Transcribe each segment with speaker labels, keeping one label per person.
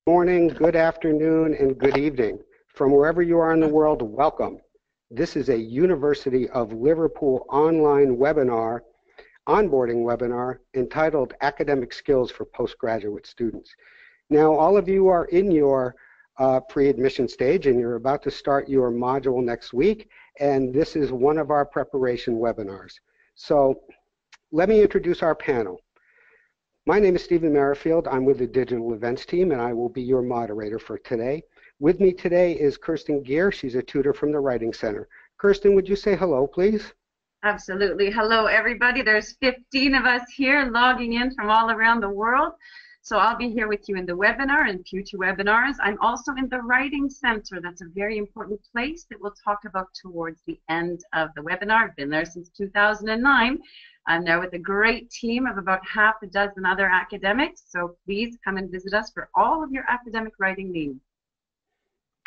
Speaker 1: Morning, good afternoon, and good evening. From wherever you are in the world, welcome. This is a University of Liverpool online webinar, onboarding webinar, entitled Academic Skills for Postgraduate Students. Now, all of you are in your pre-admission stage, and you're about to start your module next week, and this is one of our preparation webinars. So let me introduce our panel. My name is Stephen Merrifield. I'm with the Digital Events team, and I will be your moderator for today. With me today is Kirsten Gear. She's a tutor from the Writing Center. Kirsten, would you say hello, please?
Speaker 2: Absolutely. Hello, everybody. There's 15 of us here logging in from all around the world. So I'll be here with you in the webinar and future webinars. I'm also in the Writing Center. That's a very important place that we'll talk about towards the end of the webinar. I've been there since 2009. I'm now with a great team of about half a dozen other academics, so please come and visit us for all of your academic writing needs.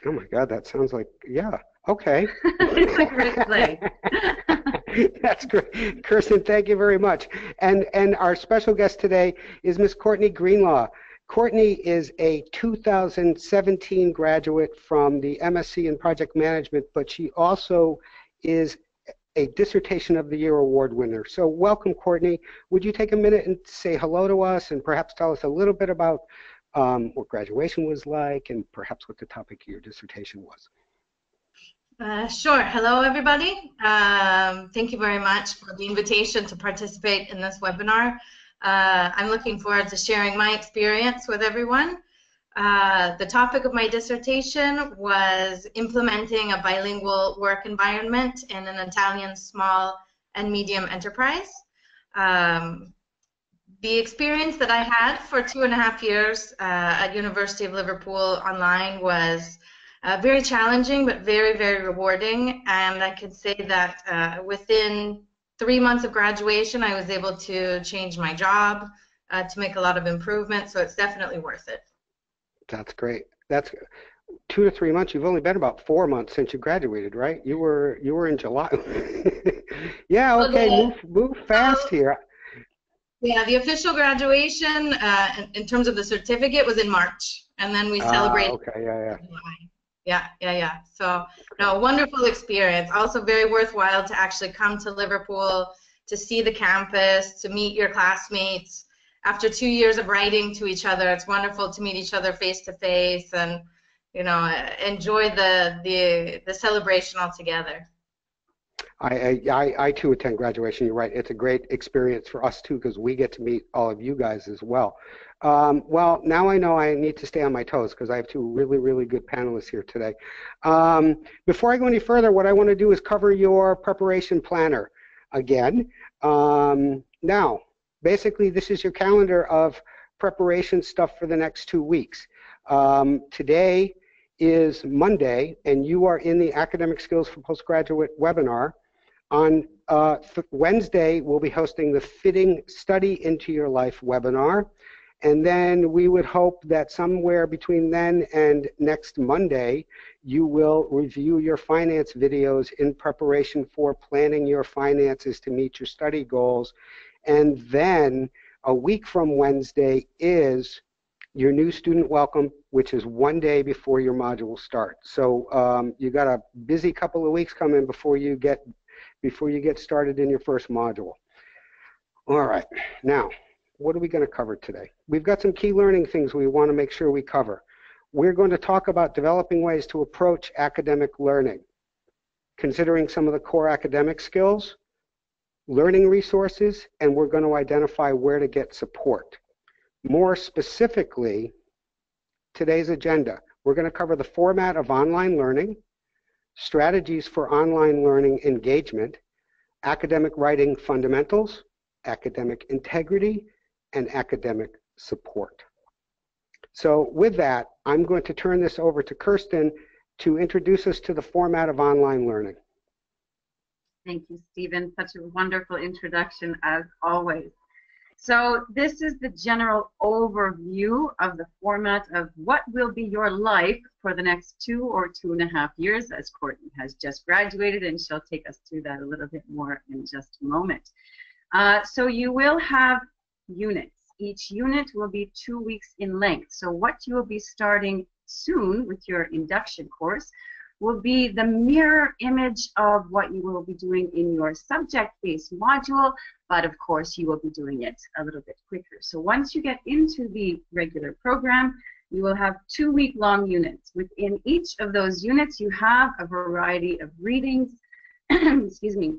Speaker 1: Oh my God, that sounds like, yeah, okay.
Speaker 2: It's a great place.
Speaker 1: That's great. Kirsten, thank you very much. And our special guest today is Ms. Courtney Greenlaw. Courtney is a 2017 graduate from the MSc in Project Management, but she also is a Dissertation of the Year award winner. So welcome, Courtney. Would you take a minute and say hello to us and perhaps tell us a little bit about what graduation was like and perhaps what the topic of your dissertation was?
Speaker 3: Sure. Hello, everybody. Thank you very much for the invitation to participate in this webinar. I'm looking forward to sharing my experience with everyone. The topic of my dissertation was implementing a bilingual work environment in an Italian small and medium enterprise. The experience that I had for 2.5 years at University of Liverpool online was very challenging, but very, very rewarding. And I could say that within 3 months of graduation, I was able to change my job, to make a lot of improvements. So it's definitely worth it. That's
Speaker 1: great. That's 2 to 3 months. You've only been about 4 months since you graduated, right? You were in July. Yeah. Okay. Move fast here.
Speaker 3: Yeah. The official graduation, in terms of the certificate, was in March, and then we celebrated.
Speaker 1: Okay.
Speaker 3: Yeah. So, no, wonderful experience. Also very worthwhile to actually come to Liverpool, to see the campus, to meet your classmates. After 2 years of writing to each other, it's wonderful to meet each other face to face and, you know, enjoy the celebration all together.
Speaker 1: I too attend graduation. You're right. It's a great experience for us too because we get to meet all of you guys as well. Well, now I know I need to stay on my toes because I have two really, really good panelists here today. Before I go any further, what I want to do is cover your preparation planner again. Now, basically, this is your calendar of preparation stuff for the next 2 weeks. Today is Monday, and you are in the Academic Skills for Postgraduate webinar. On Wednesday, we'll be hosting the Fitting Study into Your Life webinar. And then we would hope that somewhere between then and next Monday, you will review your finance videos in preparation for planning your finances to meet your study goals. And then a week from Wednesday is your new student welcome, which is 1 day before your module starts. So you got a busy couple of weeks coming before you get started in your first module. All right, now what are we going to cover today? We've got some key learning things we want to make sure we cover. We're going to talk about developing ways to approach academic learning, considering some of the core academic skills, learning resources, and we're going to identify where to get support. More specifically, today's agenda, we're going to cover the format of online learning, strategies for online learning engagement, academic writing fundamentals, academic integrity, and academic support. So with that, I'm going to turn this over to Kirsten to introduce us to the format of online learning.
Speaker 2: Thank you, Stephen. Such a wonderful introduction, as always. So this is the general overview of the format of what will be your life for the next 2 or 2.5 years, as Courtney has just graduated, and she'll take us through that a little bit more in just a moment. So you will have units. Each unit will be 2 weeks in length. So what you will be starting soon with your induction course will be the mirror image of what you will be doing in your subject-based module, but of course you will be doing it a little bit quicker. So once you get into the regular program, you will have 2-week-long units. Within each of those units, you have a variety of readings, excuse me,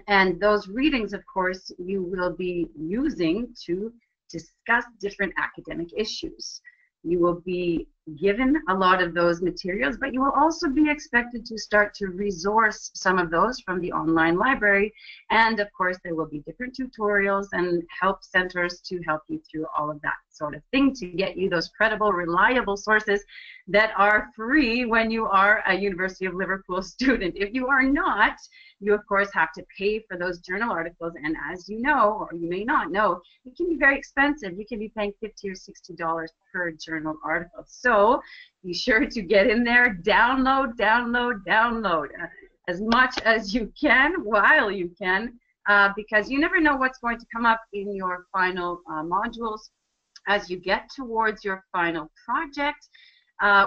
Speaker 2: and those readings, of course, you will be using to discuss different academic issues. You will be given a lot of those materials, but you will also be expected to start to resource some of those from the online library. And of course, there will be different tutorials and help centers to help you through all of that sort of thing to get you those credible, reliable sources that are free when you are a University of Liverpool student. If you are not, you of course have to pay for those journal articles, and as you know, or you may not know, it can be very expensive. You can be paying $50 or $60 per journal article. So be sure to get in there, download as much as you can while you can, because you never know what's going to come up in your final modules as you get towards your final project,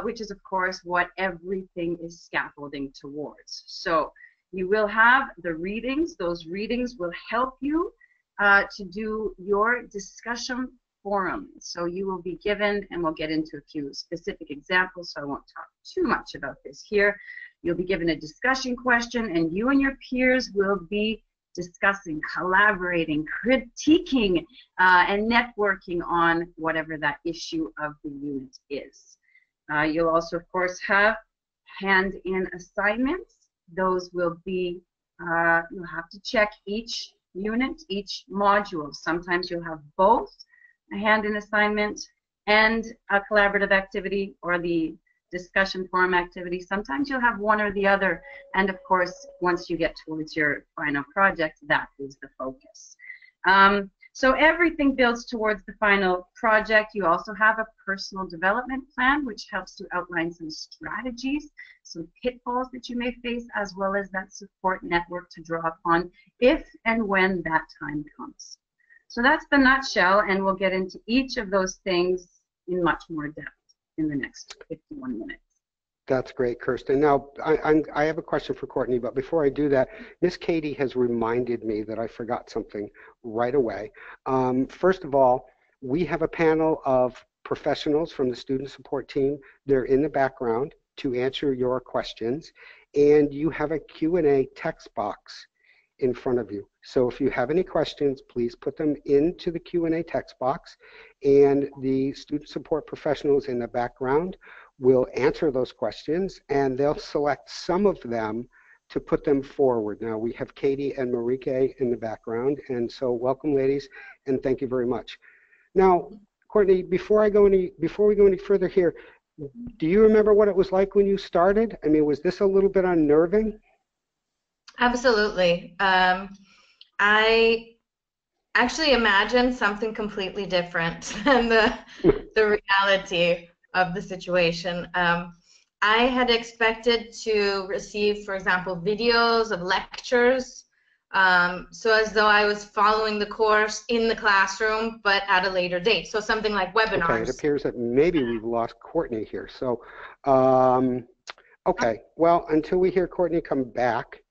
Speaker 2: which is of course what everything is scaffolding towards. So you will have the readings. Those readings will help you to do your discussion forum. So you will be given, and we'll get into a few specific examples, so I won't talk too much about this here. You'll be given a discussion question, and you and your peers will be discussing, collaborating, critiquing, and networking on whatever that issue of the unit is. You'll also, of course, have hand-in assignments. Those will be, you'll have to check each unit, each module. Sometimes you'll have both a hand-in assignment and a collaborative activity, or the discussion forum activity. Sometimes you'll have one or the other, and of course, once you get towards your final project, that is the focus. So everything builds towards the final project. You also have a personal development plan, which helps to outline some strategies, some pitfalls that you may face, as well as that support network to draw upon if and when that time comes. So that's the nutshell, and we'll get into each of those things in much more depth in the next 51 minutes.
Speaker 1: That's great, Kirsten. Now, I have a question for Courtney, but before I do that, Miss Katie has reminded me that I forgot something right away. First of all, we have a panel of professionals from the student support team. They're in the background to answer your questions, and you have a Q&A text box in front of you. So if you have any questions, please put them into the Q&A text box, and the student support professionals in the background will answer those questions, and they'll select some of them to put them forward. Now, we have Katie and Marike in the background, and so welcome, ladies, and thank you very much. Now, Courtney, before we go any further here, do you remember what it was like when you started? I mean, was this a little bit unnerving?
Speaker 3: Absolutely. I actually imagined something completely different than the reality of the situation. I had expected to receive, for example, videos of lectures, so as though I was following the course in the classroom, but at a later date. So something like webinars.
Speaker 1: Okay, it appears that maybe we've lost Courtney here. So, okay, well, until we hear Courtney come back,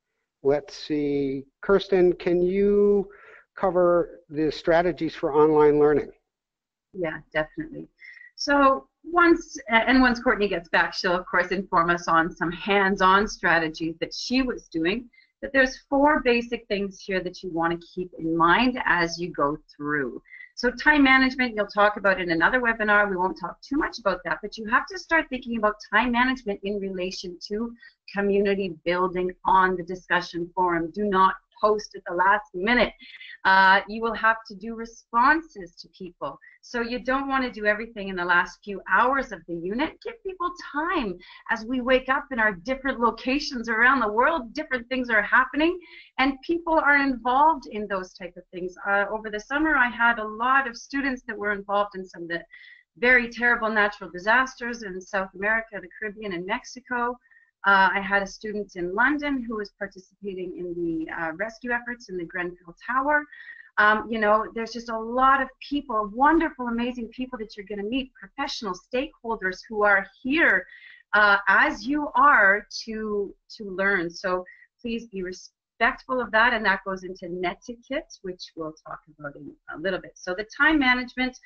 Speaker 1: let's see. Kirsten, can you cover the strategies for online learning?
Speaker 2: Yeah, definitely. So once Courtney gets back, she'll of course inform us on some hands-on strategies that she was doing. But there's 4 basic things here that you want to keep in mind as you go through. So time management, you'll talk about in another webinar. We won't talk too much about that, but you have to start thinking about time management in relation to community building on the discussion forum. Do not post at the last minute. You will have to do responses to people. So you don't want to do everything in the last few hours of the unit. Give people time. As we wake up in our different locations around the world, different things are happening, and people are involved in those type of things. Over the summer, I had a lot of students that were involved in some of the very terrible natural disasters in South America, the Caribbean, and Mexico. I had a student in London who was participating in the rescue efforts in the Grenfell Tower. You know, there's just a lot of people, wonderful, amazing people that you're going to meet, professional stakeholders who are here as you are to learn. So please be respectful of that, and that goes into netiquette, which we'll talk about in a little bit. So the time management,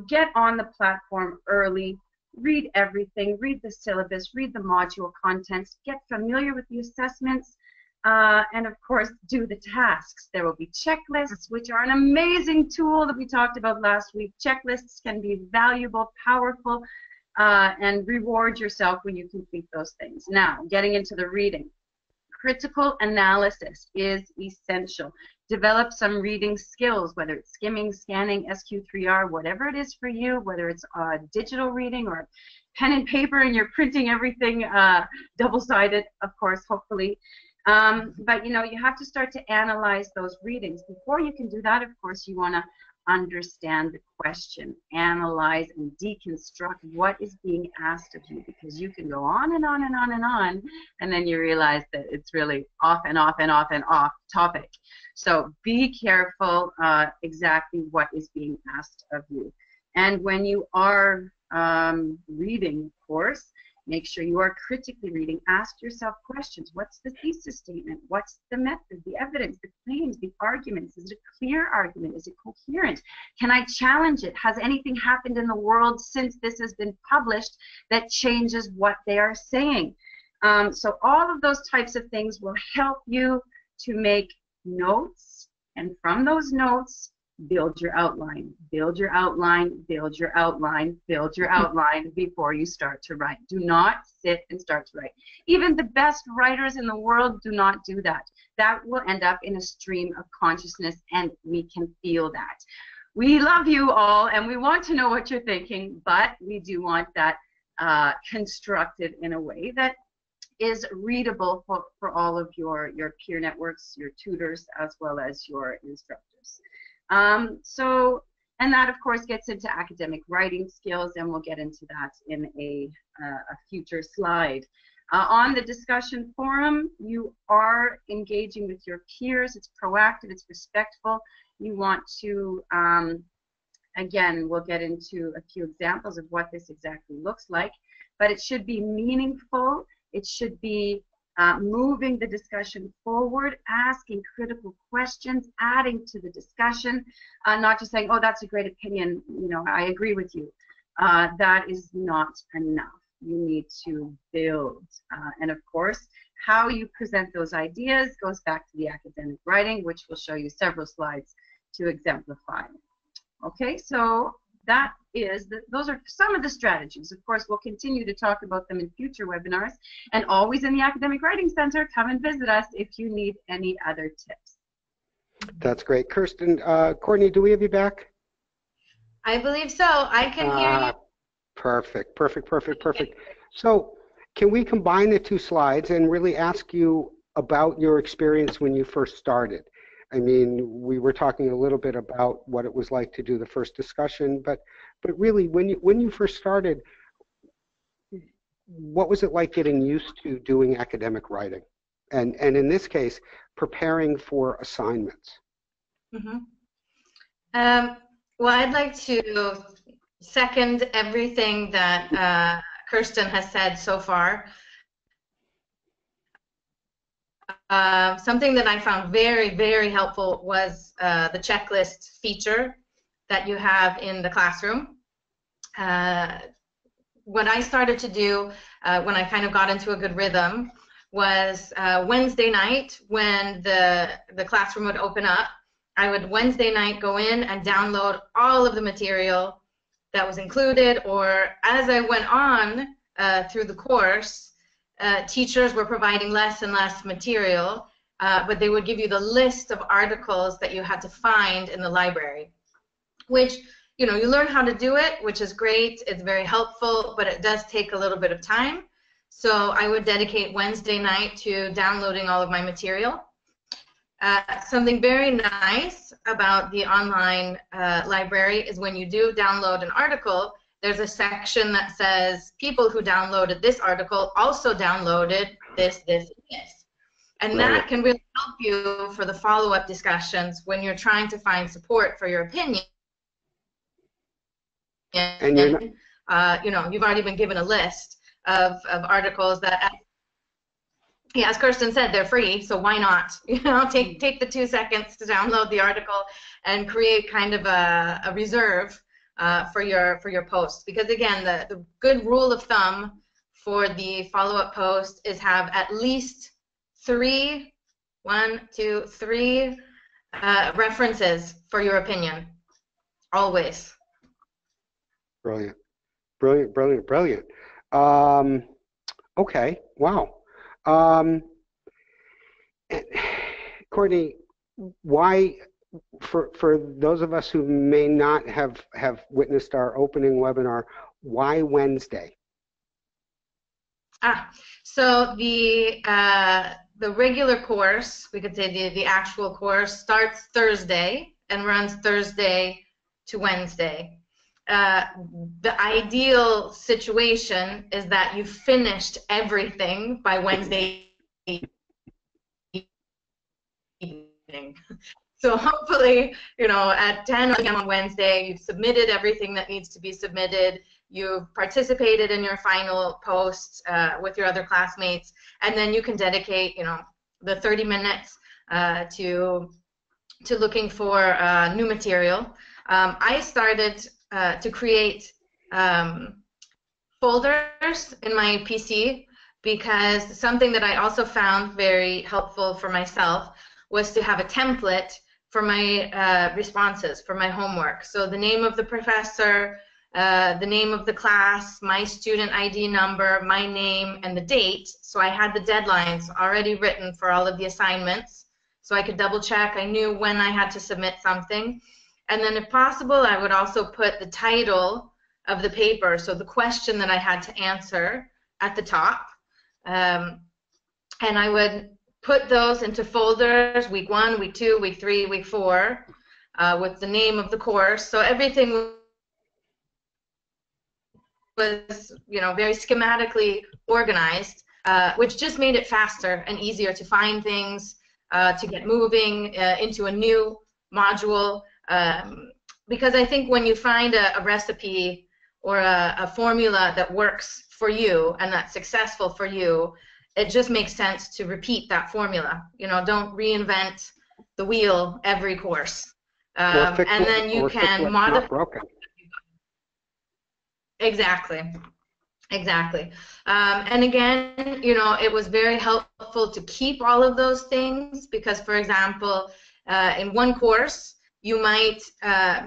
Speaker 2: get on the platform early, read everything, read the syllabus, read the module contents, get familiar with the assessments, and of course do the tasks. There will be checklists, which are an amazing tool that we talked about last week. Checklists can be valuable, powerful, and reward yourself when you complete those things. Now, getting into the reading. Critical analysis is essential. Develop some reading skills, whether it's skimming, scanning, SQ3R, whatever it is for you, whether it's digital reading or pen and paper and you're printing everything double-sided, of course, hopefully. But, you know, you have to start to analyze those readings. Before you can do that, of course, you want to understand the question, analyze and deconstruct what is being asked of you, because you can go on and on and on and on, and then you realize that it's really off and off and off and off topic. So be careful exactly what is being asked of you. And when you are reading, of course, make sure you are critically reading. Ask yourself questions. What's the thesis statement? What's the method, the evidence, the claims, the arguments? Is it a clear argument? Is it coherent? Can I challenge it? Has anything happened in the world since this has been published that changes what they are saying? So all of those types of things will help you to make notes, and from those notes, build your outline, build your outline, build your outline, build your outline before you start to write. Do not sit and start to write. Even the best writers in the world do not do that. That will end up in a stream of consciousness, and we can feel that. We love you all, and we want to know what you're thinking, but we do want that constructed in a way that is readable for all of your peer networks, your tutors, as well as your instructors. And that, of course, gets into academic writing skills, and we'll get into that in a future slide. On the discussion forum, you are engaging with your peers. It's proactive, it's respectful. You want to, again, we'll get into a few examples of what this exactly looks like, but it should be meaningful. It should be moving the discussion forward, asking critical questions, adding to the discussion, not just saying, oh, that's a great opinion, you know, I agree with you. That is not enough. You need to build. And of course, how you present those ideas goes back to the academic writing, which we'll show you several slides to exemplify. Okay, so that is, those are some of the strategies. Of course, we'll continue to talk about them in future webinars, and always in the Academic Writing Center, come and visit us if you need any other tips.
Speaker 1: That's great. Kirsten, Courtney, do we have you back?
Speaker 3: I believe so. I can hear you.
Speaker 1: Perfect, perfect, perfect, perfect. So can we combine the two slides and really ask you about your experience when you first started? I mean, we were talking a little bit about what it was like to do the first discussion, but really, when you first started, what was it like getting used to doing academic writing, and in this case, preparing for assignments?
Speaker 3: Mm-hmm. Well, I'd like to second everything that Kirsten has said so far. Something that I found very, very helpful was the checklist feature that you have in the classroom. What I started to do when I kind of got into a good rhythm was Wednesday night, when the classroom would open up, I would Wednesday night go in and download all of the material that was included, or as I went on through the course, teachers were providing less and less material, but they would give you the list of articles that you had to find in the library, which, you know, you learn how to do it, which is great. It's very helpful, but it does take a little bit of time. So I would dedicate Wednesday night to downloading all of my material. Something very nice about the online library is when you do download an article, there's a section that says people who downloaded this article also downloaded this, this, and this. And
Speaker 1: Brilliant.
Speaker 3: that can really help you for the follow-up discussions when you're trying to find support for your opinion.
Speaker 1: And you're not,
Speaker 3: You know, you've already been given a list of articles that, yeah, as Kirsten said, they're free, so why not? You know, take the 2 seconds to download the article and create kind of a reserve for your post. Because again, the good rule of thumb for the follow-up post is have at least 3 references for your opinion, always.
Speaker 1: brilliant, brilliant, brilliant, brilliant. Okay, wow. Courtney, why, for those of us who may not have witnessed our opening webinar, why Wednesday?
Speaker 3: So the regular course, we could say the actual course, starts Thursday and runs Thursday to Wednesday. The ideal situation is that you've finished everything by Wednesday evening. So hopefully, you know, at 10 p.m. on Wednesday, you've submitted everything that needs to be submitted. You've participated in your final posts with your other classmates, and then you can dedicate, you know, the 30 minutes to looking for new material. I started to create folders in my PC because something that I also found very helpful for myself was to have a template for my responses, for my homework. So the name of the professor, the name of the class, my student ID number, my name, and the date. So I had the deadlines already written for all of the assignments, so I could double check. I knew when I had to submit something. And then if possible, I would also put the title of the paper, so the question that I had to answer, at the top. And I would put those into folders, week 1, week 2, week 3, week 4, with the name of the course. So everything was, you know, very schematically organized, which just made it faster and easier to find things, to get moving into a new module. Because I think when you find a recipe or a formula that works for you and that's successful for you, it just makes sense to repeat that formula. You know, don't reinvent the wheel every course. And then you can modify.
Speaker 1: Not broken.
Speaker 3: Exactly. Exactly. And again, you know, it was very helpful to keep all of those things because, for example, in one course, you might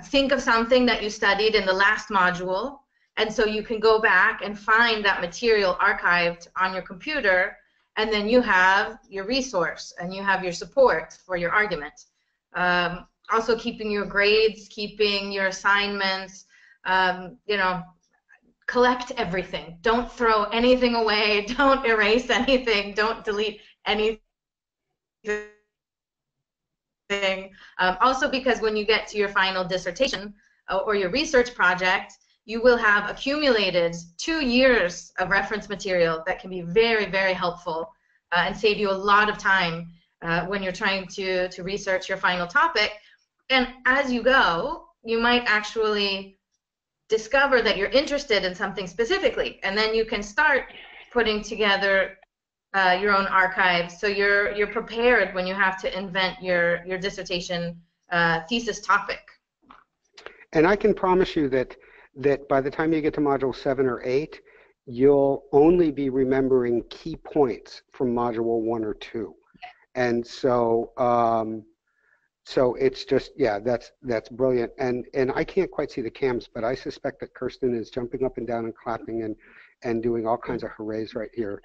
Speaker 3: think of something that you studied in the last module, and so you can go back and find that material archived on your computer, and then you have your resource and you have your support for your argument. Also keeping your grades, keeping your assignments, you know, collect everything. Don't throw anything away. Don't erase anything. Don't delete anything. Also because when you get to your final dissertation or your research project, you will have accumulated 2 years of reference material that can be very, very helpful and save you a lot of time when you're trying to research your final topic. And as you go, you might actually discover that you're interested in something specifically, and then you can start putting together your own archives, so you're prepared when you have to invent your dissertation thesis topic.
Speaker 1: And I can promise you that by the time you get to module 7 or 8, you'll only be remembering key points from module 1 or 2, and so so it's just, yeah, that's brilliant. And I can't quite see the cams, but I suspect that Kirsten is jumping up and down and clapping and doing all kinds of hoorays right here.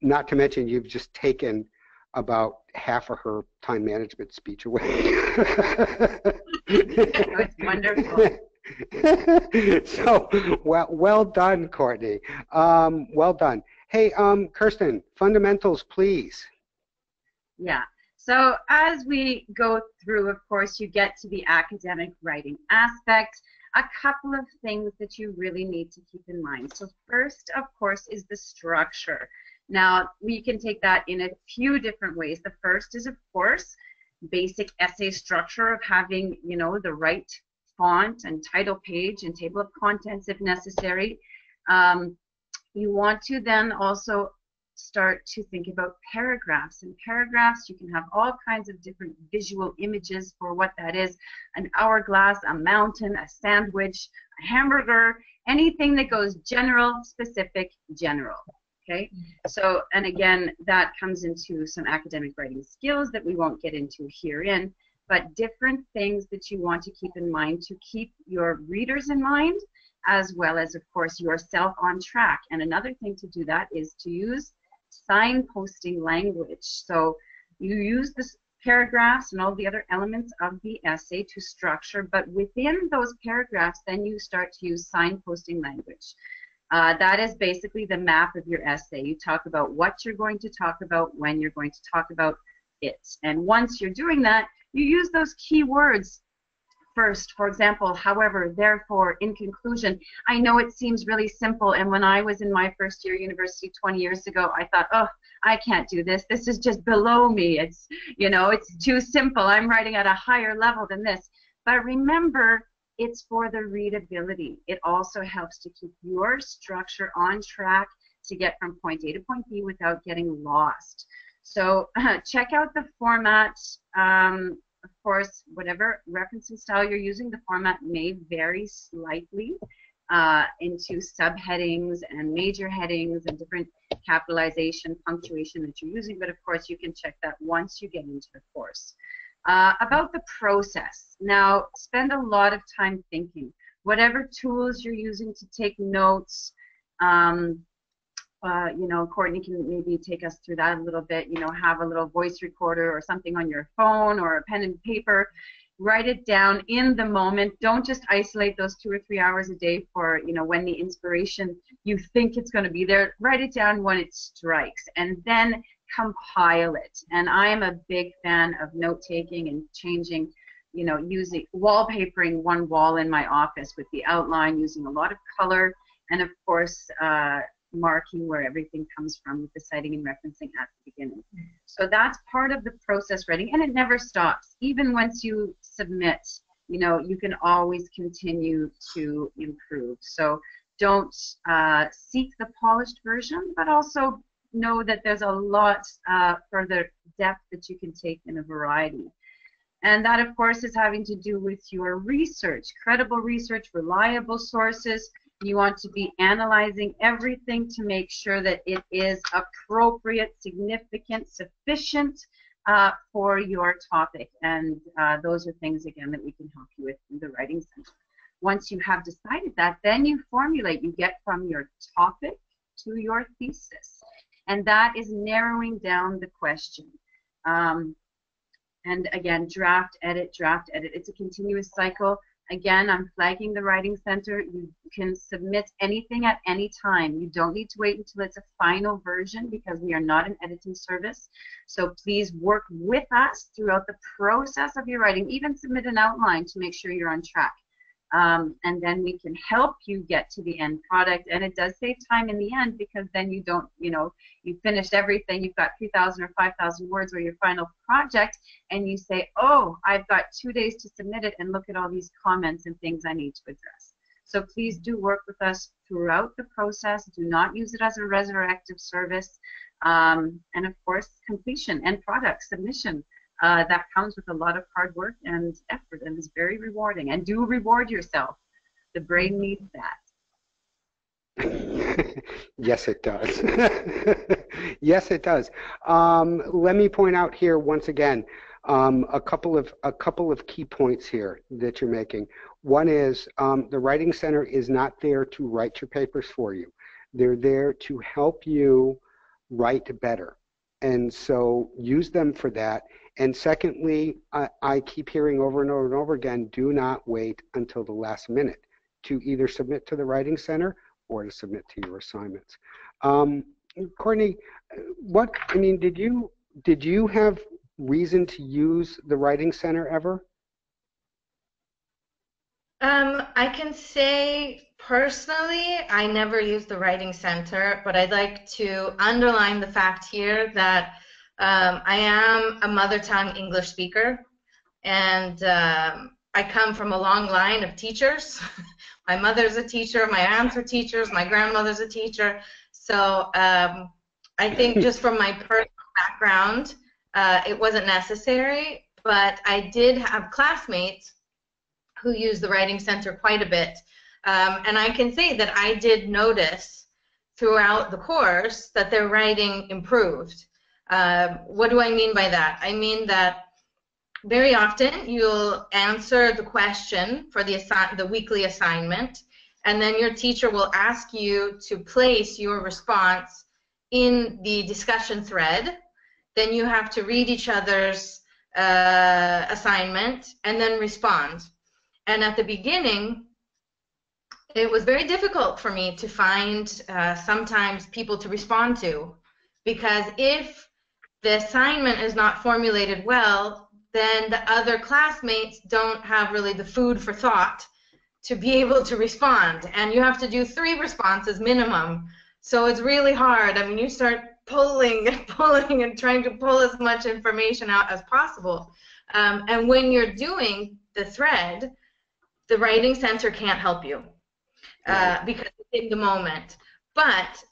Speaker 1: Not to mention you've just taken about half of her time management speech away.
Speaker 2: It's wonderful.
Speaker 1: So, well done, Courtney. Well done. Hey, Kirsten, fundamentals, please.
Speaker 2: Yeah. So as we go through, of course, you get to the academic writing aspect. A couple of things that you really need to keep in mind. So first, of course, is the structure. Now, we can take that in a few different ways. The first is, of course, basic essay structure of having, you know, the right font and title page and table of contents if necessary. You want to then also start to think about paragraphs. In paragraphs, you can have all kinds of different visual images for what that is: an hourglass, a mountain, a sandwich, a hamburger, anything that goes general, specific, general. Okay, so, and again, that comes into some academic writing skills that we won't get into herein, but different things that you want to keep in mind to keep your readers in mind, as well as, of course, yourself on track. And another thing to do that is to use signposting language. So you use the paragraphs and all the other elements of the essay to structure, but within those paragraphs, then you start to use signposting language. That is basically the map of your essay. You talk about what you're going to talk about, when you're going to talk about it. And once you're doing that, you use those key words first. For example, however, therefore, in conclusion. I know it seems really simple, and when I was in my first year university 20 years ago, I thought, oh, I can't do this. This is just below me. It's, you know, it's too simple. I'm writing at a higher level than this. But remember, it's for the readability. It also helps to keep your structure on track to get from point A to point B without getting lost. So check out the format. Of course, whatever referencing style you're using, the format may vary slightly into subheadings and major headings and different capitalization, punctuation that you're using, but of course you can check that once you get into the course. About the process. Now, spend a lot of time thinking. Whatever tools you're using to take notes, you know, Courtney can maybe take us through that a little bit. You know, have a little voice recorder or something on your phone or a pen and paper. Write it down in the moment. Don't just isolate those 2 or 3 hours a day for, you know, when the inspiration, you think it's going to be there. Write it down when it strikes, and then compile it. And I am a big fan of note-taking and changing, you know, using wallpapering one wall in my office with the outline, using a lot of color, and of course marking where everything comes from with the citing and referencing at the beginning. So that's part of the process writing, and it never stops. Even once you submit, you know, you can always continue to improve. So don't seek the polished version, but also know that there's a lot further depth that you can take in a variety. And that, of course, is having to do with your research, credible research, reliable sources. You want to be analyzing everything to make sure that it is appropriate, significant, sufficient for your topic. And those are things, again, that we can help you with in the Writing Center. Once you have decided that, then you formulate. You get from your topic to your thesis. And that is narrowing down the question. And again, draft, edit, draft, edit. It's a continuous cycle. Again, I'm flagging the Writing Center. You can submit anything at any time. You don't need to wait until it's a final version, because we are not an editing service. So please work with us throughout the process of your writing. Even submit an outline to make sure you're on track. And then we can help you get to the end product. And it does save time in the end, because then you don't, you know, you finished everything, you've got 3,000 or 5,000 words or your final project, and you say, oh, I've got 2 days to submit it, and look at all these comments and things I need to address. So please do work with us throughout the process. Do not use it as a resurrective service. And of course, completion and product submission. That comes with a lot of hard work and effort, and is very rewarding. And do reward yourself. The brain needs that.
Speaker 1: Yes, it does. Yes, it does. Let me point out here once again a couple of key points here that you're making. One is the Writing Center is not there to write your papers for you. They're there to help you write better. And so use them for that. And secondly, I keep hearing over and over and over again, do not wait until the last minute to either submit to the Writing Center or to submit to your assignments. Courtney, did you have reason to use the Writing Center ever?
Speaker 3: I can say personally, I never use the Writing Center, but I'd like to underline the fact here that I am a mother tongue English speaker, and I come from a long line of teachers. My mother's a teacher, my aunts are teachers, my grandmother's a teacher. So I think just from my personal background, it wasn't necessary, but I did have classmates who use the Writing Center quite a bit. And I can say that I did notice throughout the course that their writing improved. What do I mean by that? I mean that very often you'll answer the question for the weekly assignment, and then your teacher will ask you to place your response in the discussion thread. Then you have to read each other's assignment and then respond. And at the beginning, it was very difficult for me to find sometimes people to respond to, because if the assignment is not formulated well, then the other classmates don't have really the food for thought to be able to respond. And you have to do 3 responses minimum. So it's really hard. I mean, you start pulling and pulling and trying to pull as much information out as possible. And when you're doing the thread, the Writing Center can't help you because it's in the moment. But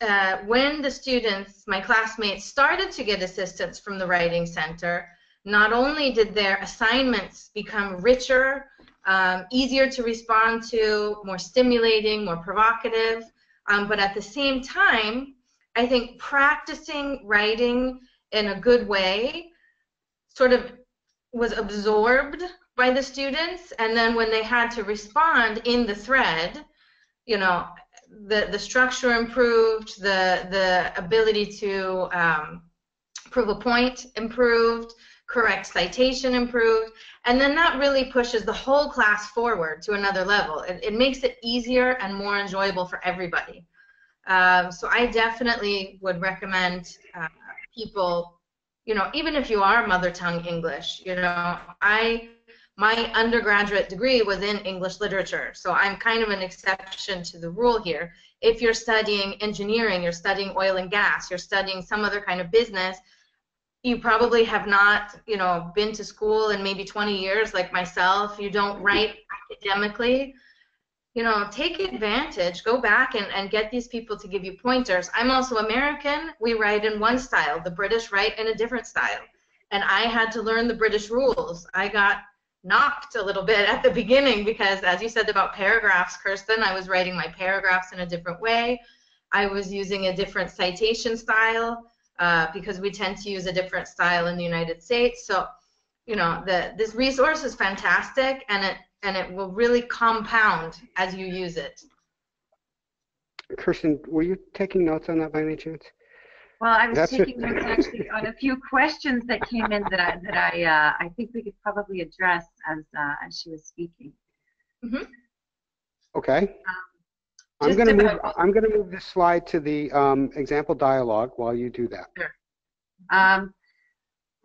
Speaker 3: when the students, my classmates, started to get assistance from the Writing Center, not only did their assignments become richer, easier to respond to, more stimulating, more provocative, but at the same time, I think practicing writing in a good way sort of was absorbed by the students, and then when they had to respond in the thread, you know, the structure improved, the ability to prove a point improved, correct citation improved, and then that really pushes the whole class forward to another level. It makes it easier and more enjoyable for everybody. So I definitely would recommend people, you know, even if you are mother tongue English, you know, my undergraduate degree was in English literature, so I'm kind of an exception to the rule here. If you're studying engineering, you're studying oil and gas, you're studying some other kind of business, you probably have not, you know, been to school in maybe 20 years like myself, you don't write academically, you know, take advantage, go back and get these people to give you pointers. I'm also American, we write in one style, the British write in a different style, and I had to learn the British rules. I got knocked a little bit at the beginning because, as you said about paragraphs, Kirsten, I was writing my paragraphs in a different way. I was using a different citation style because we tend to use a different style in the United States. So, you know, this resource is fantastic, and it will really compound as you use it.
Speaker 1: Kirsten, were you taking notes on that by any chance?
Speaker 2: Well, I was taking notes actually on a few questions that came in that I think we could probably address as she was speaking.
Speaker 3: Mm-hmm.
Speaker 1: Okay. I'm going to move this slide to the example dialogue while you do that.
Speaker 2: Sure.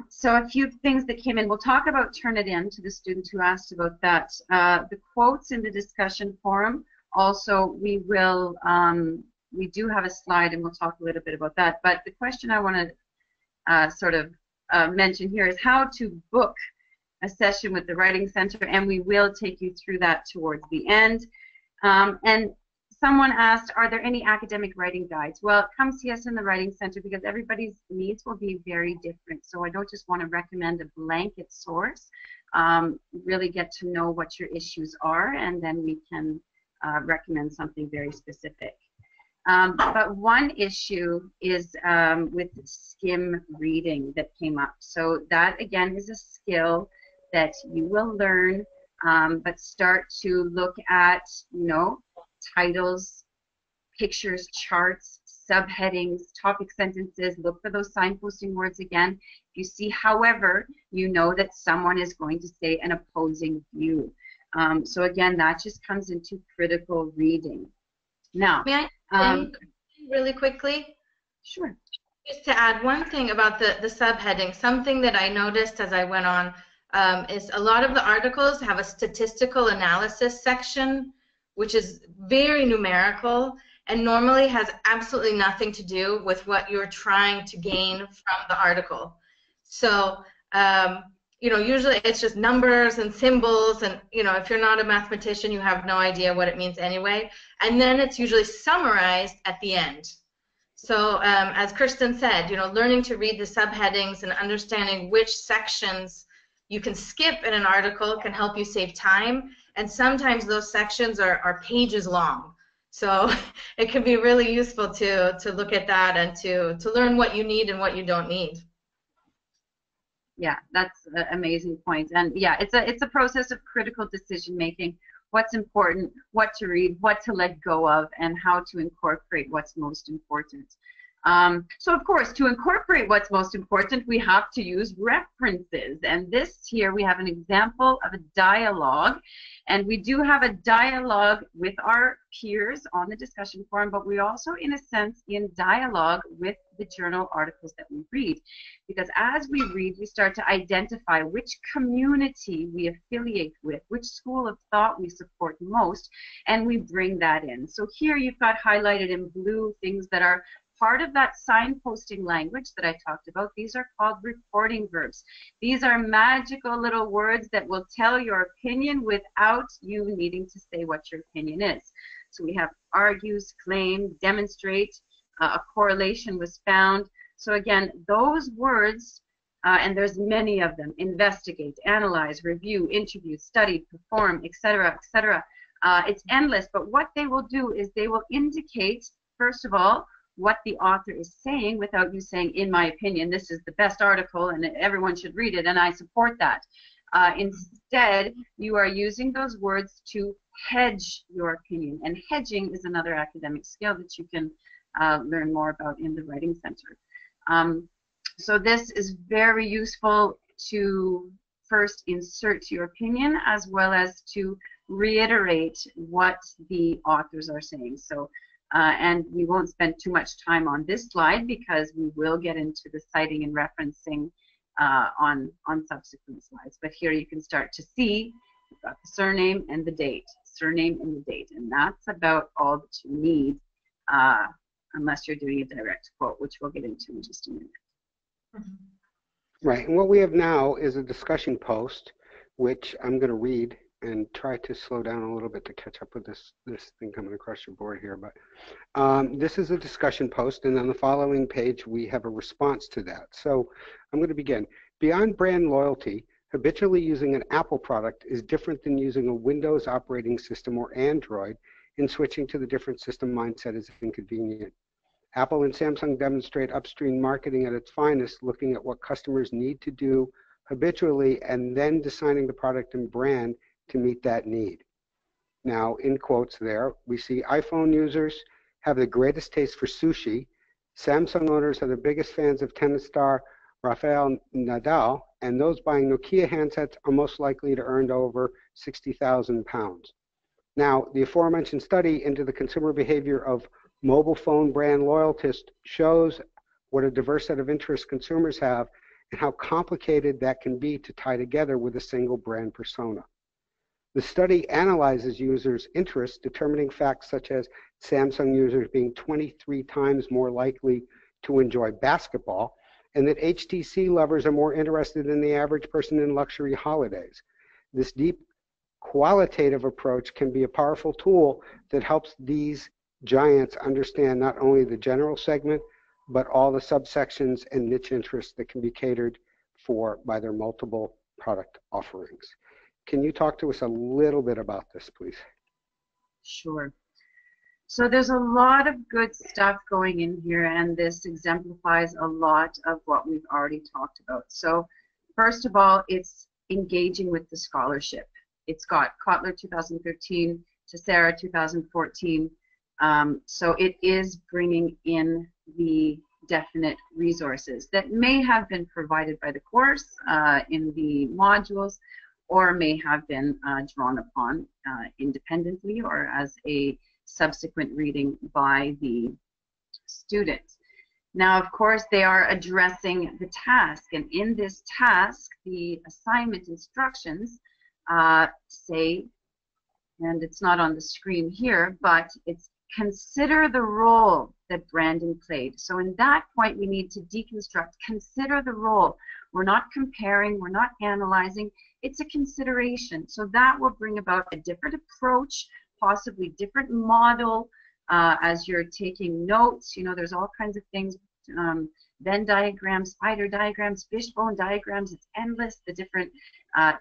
Speaker 2: So a few things that came in. We'll talk about Turnitin to the students who asked about that. The quotes in the discussion forum. Also, we do have a slide, and we'll talk a little bit about that. But the question I want to sort of mention here is how to book a session with the Writing Center, and we will take you through that towards the end. And someone asked, are there any academic writing guides? Well, come see us in the Writing Center because everybody's needs will be very different. So I don't just want to recommend a blanket source. Really get to know what your issues are, and then we can recommend something very specific. But one issue is with skim reading that came up. So that, again, is a skill that you will learn, but start to look at, you know, titles, pictures, charts, subheadings, topic sentences. Look for those signposting words again. If you see, however, you know that someone is going to say an opposing view. So again, that just comes into critical reading. Now,
Speaker 3: may I really quickly?
Speaker 2: Sure.
Speaker 3: Just to add one thing about the subheading, something that I noticed as I went on is a lot of the articles have a statistical analysis section, which is very numerical and normally has absolutely nothing to do with what you're trying to gain from the article. So, you know, usually it's just numbers and symbols, and, you know, if you're not a mathematician, you have no idea what it means anyway. And then it's usually summarized at the end. So, as Kristen said, you know, learning to read the subheadings and understanding which sections you can skip in an article can help you save time. And sometimes those sections are pages long. So it can be really useful to look at that and to learn what you need and what you don't need.
Speaker 2: Yeah, that's an amazing point. And yeah, it's a process of critical decision making. What's important, what to read, what to let go of, and how to incorporate what's most important. So of course, to incorporate what's most important, we have to use references. And this here, we have an example of a dialogue. And we do have a dialogue with our peers on the discussion forum, but we also, in a sense, in dialogue with the journal articles that we read. Because as we read, we start to identify which community we affiliate with, which school of thought we support most, and we bring that in. So here you've got highlighted in blue things that are part of that signposting language that I talked about. These are called reporting verbs. These are magical little words that will tell your opinion without you needing to say what your opinion is. So we have argues, claim, demonstrate, a correlation was found. So again, those words, and there's many of them: investigate, analyze, review, interview, study, perform, etc., etc. It's endless, but what they will do is they will indicate, first of all, what the author is saying without you saying, in my opinion, this is the best article and everyone should read it and I support that. Instead, you are using those words to hedge your opinion. And hedging is another academic skill that you can learn more about in the Writing Center. So this is very useful to first insert your opinion as well as to reiterate what the authors are saying. So. And we won't spend too much time on this slide because we will get into the citing and referencing on subsequent slides. But here you can start to see you've got the surname and the date, surname and the date, and that's about all that you need unless you're doing a direct quote, which we'll get into in just a minute.
Speaker 1: Right, and what we have now is a discussion post, which I'm going to read and try to slow down a little bit to catch up with this thing coming across your board here. But this is a discussion post, and on the following page we have a response to that. So I'm going to begin. Beyond brand loyalty, habitually using an Apple product is different than using a Windows operating system or Android, and switching to the different system mindset is inconvenient. Apple and Samsung demonstrate upstream marketing at its finest, looking at what customers need to do habitually and then designing the product and brand to meet that need. Now, in quotes there, we see iPhone users have the greatest taste for sushi. Samsung owners are the biggest fans of tennis star Rafael Nadal, and those buying Nokia handsets are most likely to earn over 60,000 pounds. Now, the aforementioned study into the consumer behavior of mobile phone brand loyalists shows what a diverse set of interests consumers have and how complicated that can be to tie together with a single brand persona. The study analyzes users' interests, determining facts such as Samsung users being 23 times more likely to enjoy basketball, and that HTC lovers are more interested than the average person in luxury holidays. This deep qualitative approach can be a powerful tool that helps these giants understand not only the general segment, but all the subsections and niche interests that can be catered for by their multiple product offerings. Can you talk to us a little bit about this, please?
Speaker 2: Sure. So there's a lot of good stuff going in here, and this exemplifies a lot of what we've already talked about. So first of all, it's engaging with the scholarship. It's got Kotler 2013, Tessera 2014. So it is bringing in the definite resources that may have been provided by the course in the modules, or may have been drawn upon independently or as a subsequent reading by the students. Now, of course, they are addressing the task, and in this task, the assignment instructions say, and it's not on the screen here, but it's consider the role that Brandon played. So in that point, we need to deconstruct, consider the role. We're not comparing, we're not analyzing, it's a consideration. So that will bring about a different approach, possibly different model as you're taking notes. You know, there's all kinds of things, Venn diagrams, spider diagrams, fishbone diagrams, it's endless, the different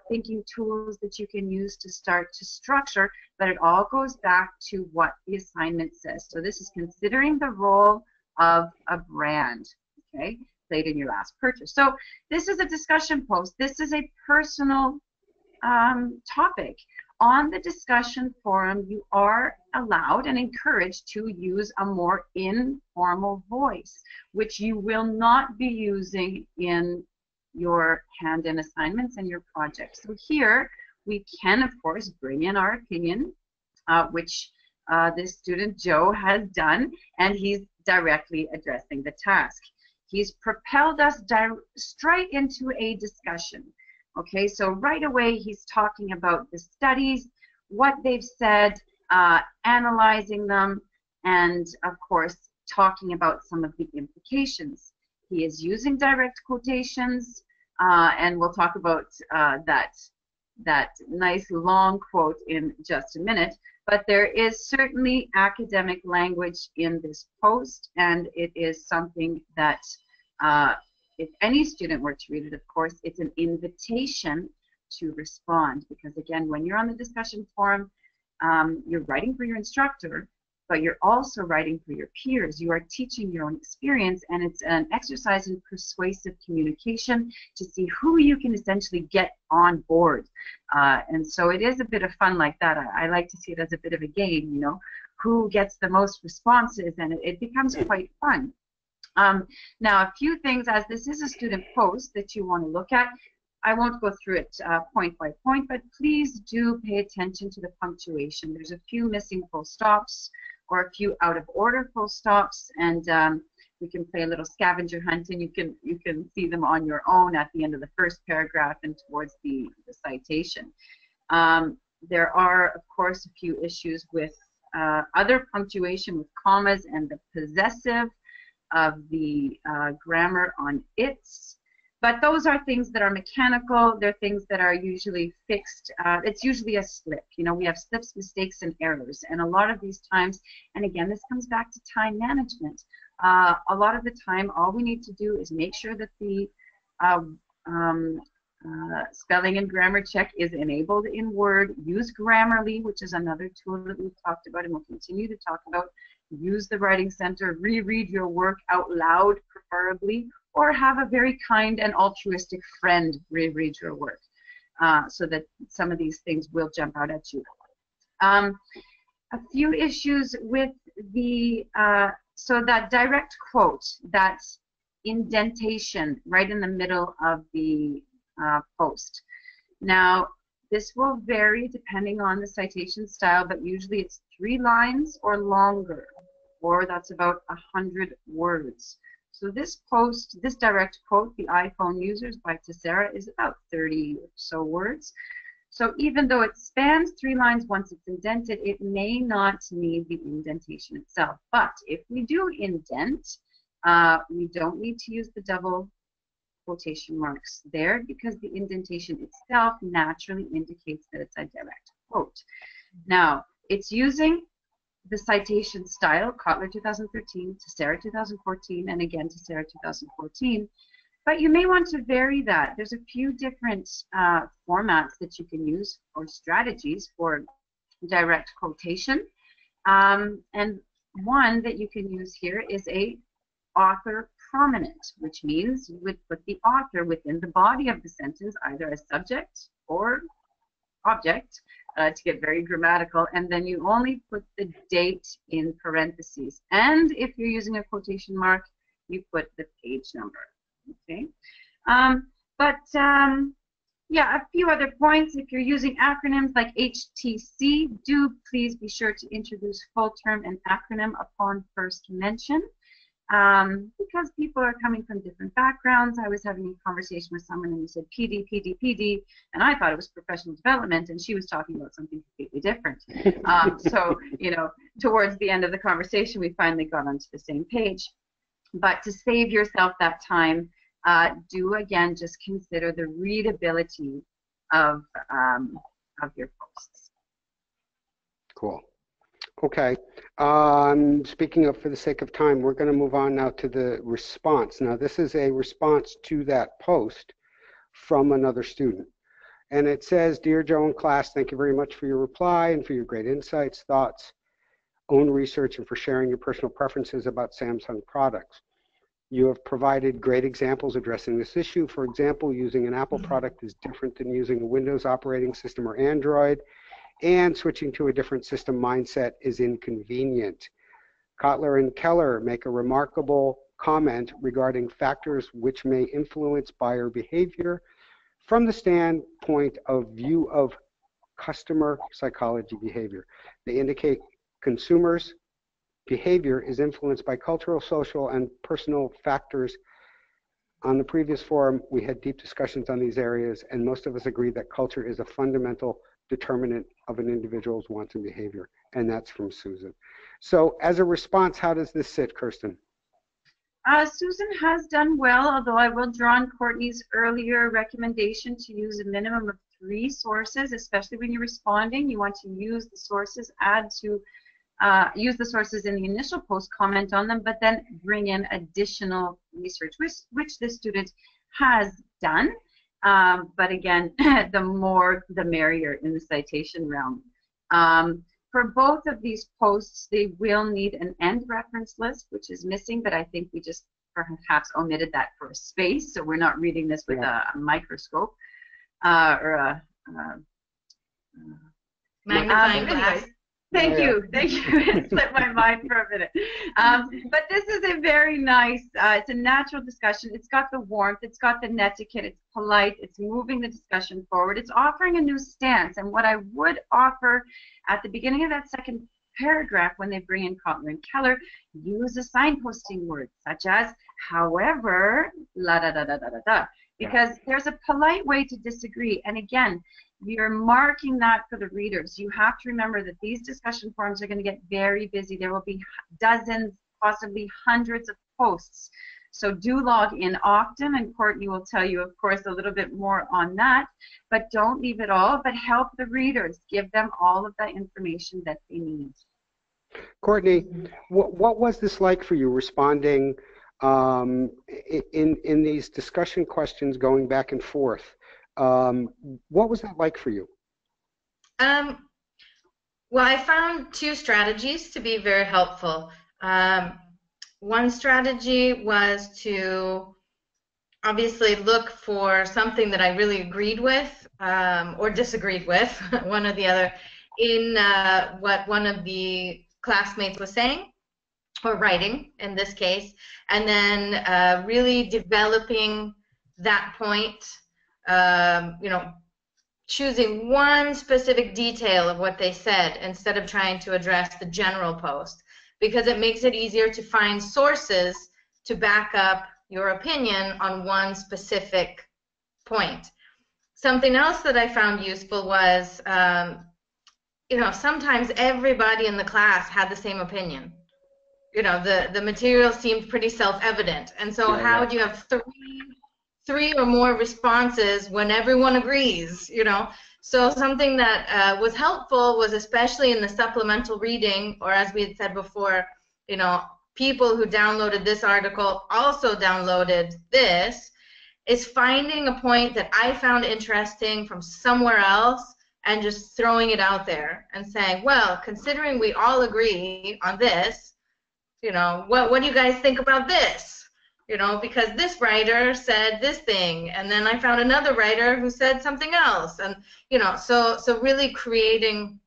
Speaker 2: thinking tools that you can use to start to structure, but it all goes back to what the assignment says. So this is considering the role of a brand, okay, played in your last purchase. So this is a discussion post. This is a personal topic. On the discussion forum, you are allowed and encouraged to use a more informal voice, which you will not be using in your hand-in assignments and your projects. So here we can, of course, bring in our opinion, which this student Joe has done, and he's directly addressing the task. He's propelled us straight into a discussion. Okay, so right away he's talking about the studies, what they've said, analyzing them, and of course talking about some of the implications. He is using direct quotations, and we'll talk about that nice long quote in just a minute. But there is certainly academic language in this post, and it is something that if any student were to read it, of course, it's an invitation to respond. Because again, when you're on the discussion forum, you're writing for your instructor, but you're also writing for your peers. You are teaching your own experience, and it's an exercise in persuasive communication to see who you can essentially get on board. And so it is a bit of fun like that. I like to see it as a bit of a game, you know, who gets the most responses, and it becomes quite fun. Now, a few things, as this is a student post that you want to look at. I won't go through it point by point, but please do pay attention to the punctuation. There's a few missing full stops or a few out of order full stops, and we can play a little scavenger hunt, and you can see them on your own at the end of the first paragraph and towards the citation. There are, of course, a few issues with other punctuation with commas and the possessive of the grammar on its. But those are things that are mechanical. They're things that are usually fixed. It's usually a slip. You know, we have slips, mistakes, and errors. And a lot of these times, and again, this comes back to time management. A lot of the time, all we need to do is make sure that the spelling and grammar check is enabled in Word. Use Grammarly, which is another tool that we've talked about and we'll continue to talk about. Use the Writing Center. Reread your work out loud, preferably, or have a very kind and altruistic friend reread your work so that some of these things will jump out at you. A few issues with the, so that direct quote, that indentation right in the middle of the post. Now, this will vary depending on the citation style, but usually it's 3 lines or longer, or that's about 100 words. So this post, this direct quote, The iPhone Users by Tessera, is about 30 or so words. So even though it spans 3 lines once it's indented, it may not need the indentation itself. But if we do indent, we don't need to use the double quotation marks there because the indentation itself naturally indicates that it's a direct quote. Now, it's using the citation style, Kotler 2013, Tessera 2014, and again Tessera 2014. But you may want to vary that. There's a few different formats that you can use or strategies for direct quotation. And one that you can use here is a author prominent, which means you would put the author within the body of the sentence, either as subject or object, to get very grammatical, and then you only put the date in parentheses. And if you're using a quotation mark, you put the page number. Okay, yeah, a few other points. If you're using acronyms like HTC, do please be sure to introduce full term and acronym upon first mention. because people are coming from different backgrounds. I was having a conversation with someone and he said PD, PD, PD, and I thought it was professional development, and she was talking about something completely different. So, you know, towards the end of the conversation, we finally got onto the same page. But to save yourself that time, do again just consider the readability of your posts.
Speaker 1: Cool. Okay. Speaking of, for the sake of time, we're going to move on now to the response. Now, this is a response to that post from another student. And it says, "Dear Joe and class, thank you very much for your reply and for your great insights, thoughts, own research, and for sharing your personal preferences about Samsung products. You have provided great examples addressing this issue. For example, using an Apple product is different than using a Windows operating system or Android, and switching to a different system mindset is inconvenient. Kotler and Keller make a remarkable comment regarding factors which may influence buyer behavior from the standpoint of view of customer psychology behavior. They indicate consumers' behavior is influenced by cultural, social, and personal factors. On the previous forum, we had deep discussions on these areas, and most of us agree that culture is a fundamental determinant of an individual's wants and behavior." And that's from Susan. So as a response, how does this sit, Kirsten?
Speaker 2: Susan has done well, although I will draw on Courtney's earlier recommendation to use a minimum of 3 sources, especially when you're responding. You want to use the sources, use the sources in the initial post, comment on them, but then bring in additional research, which the student has done. But again, the more the merrier in the citation realm. For both of these posts, they will need an end reference list, which is missing, but I think we just perhaps omitted that for a space, so we're not reading this with a microscope or a
Speaker 3: magnifying glass.
Speaker 2: Thank you. It slipped my mind for a minute. But this is a very nice, it's a natural discussion. It's got the warmth, it's got the netiquette, it's polite, it's moving the discussion forward, it's offering a new stance. And what I would offer at the beginning of that second paragraph when they bring in Kotler and Keller, use a signposting word such as, however, la da da da da da da. Because there's a polite way to disagree. And again, you're marking that for the readers. You have to remember that these discussion forums are going to get very busy. There will be dozens, possibly hundreds of posts. So do log in often, and Courtney will tell you, of course, a little bit more on that. But don't leave it all, but help the readers. Give them all of the information that they need.
Speaker 1: Courtney, what was this like for you, responding in these discussion questions, going back and forth? What was that like for you?
Speaker 3: Well, I found 2 strategies to be very helpful. One strategy was to obviously look for something that I really agreed with or disagreed with, one or the other, in what one of the classmates was saying or writing in this case, and then really developing that point. You know, choosing one specific detail of what they said instead of trying to address the general post, because it makes it easier to find sources to back up your opinion on one specific point. Something else that I found useful was, you know, sometimes everybody in the class had the same opinion. You know, the material seemed pretty self-evident, and so how would you have three or more responses when everyone agrees, you know? So something that was helpful was, especially in the supplemental reading, or as we had said before, you know, people who downloaded this article also downloaded this, is finding a point that I found interesting from somewhere else and just throwing it out there and saying, well, considering we all agree on this, you know, what do you guys think about this? You know, because this writer said this thing, and then I found another writer who said something else, and you know, so really creating